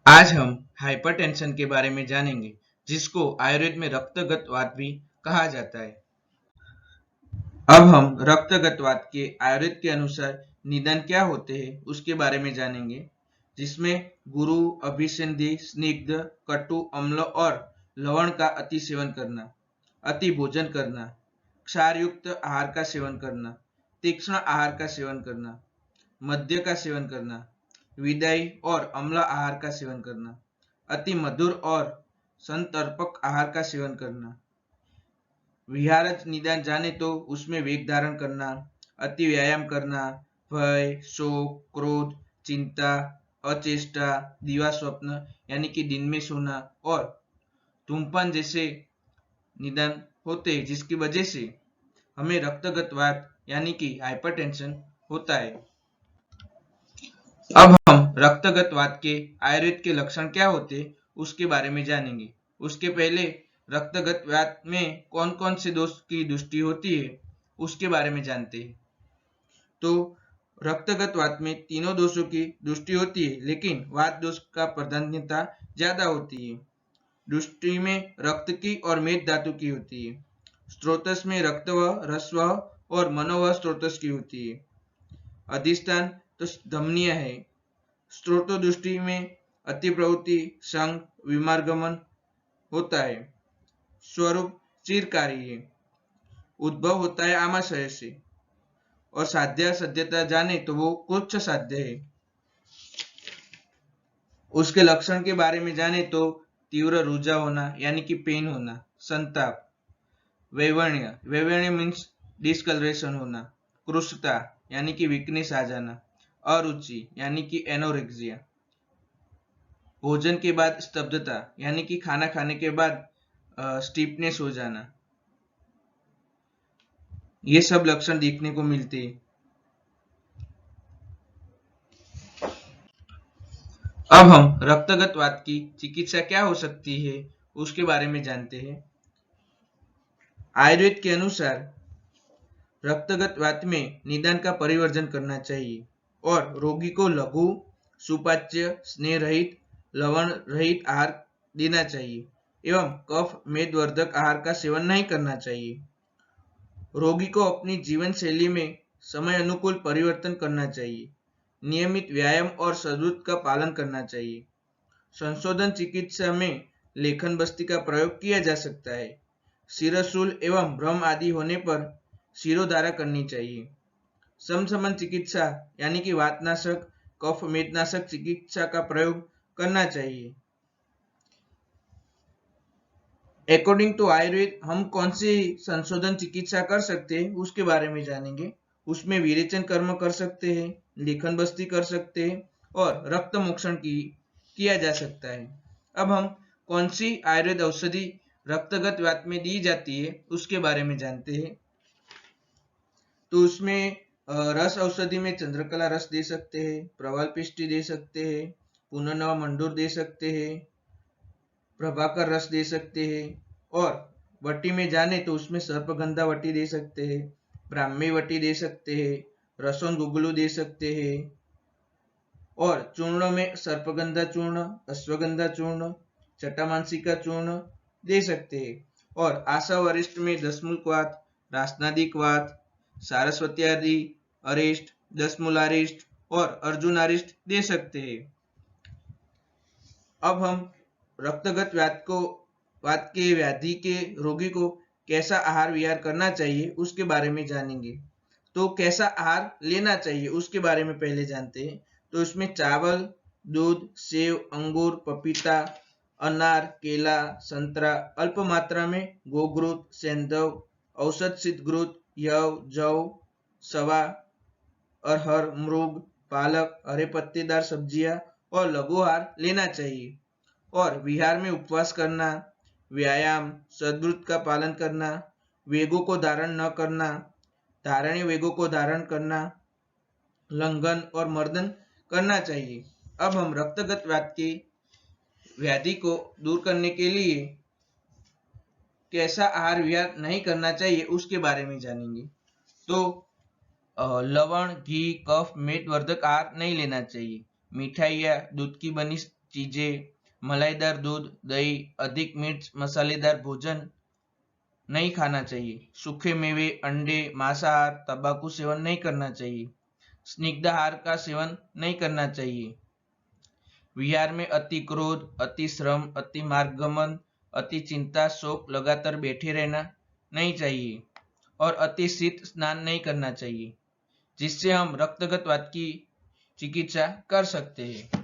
आज हम हाइपरटेंशन के बारे में जानेंगे, जिसको आयुर्वेद में रक्तगतवात भी कहा जाता है। अब हम रक्तगतवात के आयुर्वेद के अनुसार निदान क्या होते हैं उसके बारे में जानेंगे, जिसमें गुरु, अभिसंधि, स्निग्ध, कटु, अम्ल और लवण का अति सेवन करना, अति भोजन करना, क्षार युक्त आहार का सेवन करना, तीक्ष्ण आहार का सेवन करना, मद्य का सेवन करना, विदाई और अम्ल आहार का सेवन करना, अति मधुर और संतर्पक आहार का सेवन करना, विहार निदान जाने तो उसमें वेग धारण करना, अति व्यायाम करना, भय, शोक, क्रोध, चिंता, अचेष्टा, दिवा स्वप्न यानी कि दिन में सोना और धूमपान जैसे निदान होते हैं, जिसकी वजह से हमें रक्तगतवात यानी कि हाइपरटेंशन होता है। अब हम रक्तगतवात के आयुर्वेद के लक्षण क्या होते हैं उसके बारे में जानेंगे। उसके पहले रक्तगतवात में कौन कौन से दोष की दृष्टि होती है उसके बारे में जानते हैं। तो रक्तगतवात में तीनों दोषों की दृष्टि होती है, लेकिन वात दोष का प्राधान्यता ज्यादा होती है। दृष्टि में रक्त की और मेद धातु की होती है। स्रोतस में रक्तवह, रसवह और मनोवह स्रोतस की होती है। अधिष्ठान तो धमनीय है। स्रोत दृष्टि में अति प्रवृत्ति, संग, विमार्गमन होता है। स्वरूप चिरकारी है। उद्भव होता है आमाशय से और साध्य सध्यता जाने तो वो कुछ साध्य है। उसके लक्षण के बारे में जाने तो तीव्र रुझा होना यानी कि पेन होना, संताप, वैवर्ण्य, वैवर्ण्य मीन्स डिस्कलरेशन होना, कृशता यानी कि वीकनेस आ जाना, अरुचि यानी कि एनोरेक्सिया, भोजन के बाद स्तब्धता यानी कि खाना खाने के बाद स्टीपनेस हो जाना, ये सब लक्षण देखने को मिलते हैं। अब हम रक्तगतवात की चिकित्सा क्या हो सकती है उसके बारे में जानते हैं। आयुर्वेद के अनुसार रक्तगतवात में निदान का परिवर्जन करना चाहिए और रोगी को लघु, सुपाच्य, स्नेह रहित, लवण रहित आहार देना चाहिए एवं कफ मेदवर्धक आहार का सेवन नहीं करना चाहिए। रोगी को अपनी जीवन शैली में समय अनुकूल परिवर्तन करना चाहिए। नियमित व्यायाम और सदुत का पालन करना चाहिए। संशोधन चिकित्सा में लेखन बस्ती का प्रयोग किया जा सकता है। शिरशूल एवं भ्रम आदि होने पर शिरोधारा करनी चाहिए। समसमन चिकित्सा यानी कि वातनाशक, कफ मेदनाशक चिकित्सा का प्रयोग करना चाहिए। अकॉर्डिंग टू आयुर्वेद हम कौन सी संशोधन चिकित्सा कर सकते हैं उसके बारे में जानेंगे। उसमें विरेचन कर्म कर सकते हैं, लेखन बस्ती कर सकते हैं और रक्त मोक्षण किया जा सकता है। अब हम कौन सी आयुर्वेद औषधि रक्तगत वात में दी जाती है उसके बारे में जानते हैं। तो उसमें रस औषधि में चंद्रकला रस दे सकते हैं, प्रवाल पिष्टि दे सकते हैं, पुनर्नवा मंडूर दे सकते हैं, प्रभाकर रस दे सकते हैं और वटी में जाने तो उसमें सर्पगंधा वटी दे सकते हैं, ब्राह्मी वटी दे सकते हैं, रसोन गुगलू दे सकते हैं और चूर्ण में सर्पगंधा चूर्ण, अश्वगंधा चूर्ण, चटामांसिका चूर्ण दे सकते हैं और आशा वरिष्ठ में दसमुख वात, रासनादिक वात, सारस्वती आदि अरिष्ट, दसमूलारिष्ट और अर्जुनारिष्ट दे सकते हैं। अब हम रक्तगत वात के व्याधि के रोगी को कैसा आहार विहार करना चाहिए उसके बारे में जानेंगे। तो कैसा आहार लेना चाहिए उसके बारे में पहले जानते हैं। तो इसमें चावल, दूध, सेव, अंगूर, पपीता, अनार, केला, संतरा, अल्प मात्रा में गोघृत, सेंधव, औषध सिद्ध घृत, यव, जव, सवा, अरहर, मृग, पालक, हरे पत्तेदार सब्जियां और लघु आहार लेना चाहिए और विहार में उपवास करना, व्यायाम, सद्वृत का पालन करना, वेगों को धारण न करना, धारणीय वेगों को धारण करना, लंघन और मर्दन करना चाहिए। अब हम रक्तगत वात की व्याधि को दूर करने के लिए कैसा आहार विहार नहीं करना चाहिए उसके बारे में जानेंगे। तो लवण, घी, कफ मेदवर्धक आहार नहीं लेना चाहिए। मिठाई या दूध की बनी चीजें, मलाईदार दूध, दही, अधिक मिर्च, मसालेदार भोजन नहीं खाना चाहिए। सूखे मेवे, अंडे, मांसाहार, तंबाकू सेवन नहीं करना चाहिए। स्निग्ध आहार का सेवन नहीं करना चाहिए। विहार में अति क्रोध, अति श्रम, अति मार्गगमन, अति चिंता, शोक, लगातार बैठे रहना नहीं चाहिए और अति शीत स्नान नहीं करना चाहिए, जिससे हम रक्तगत वात की चिकित्सा कर सकते हैं।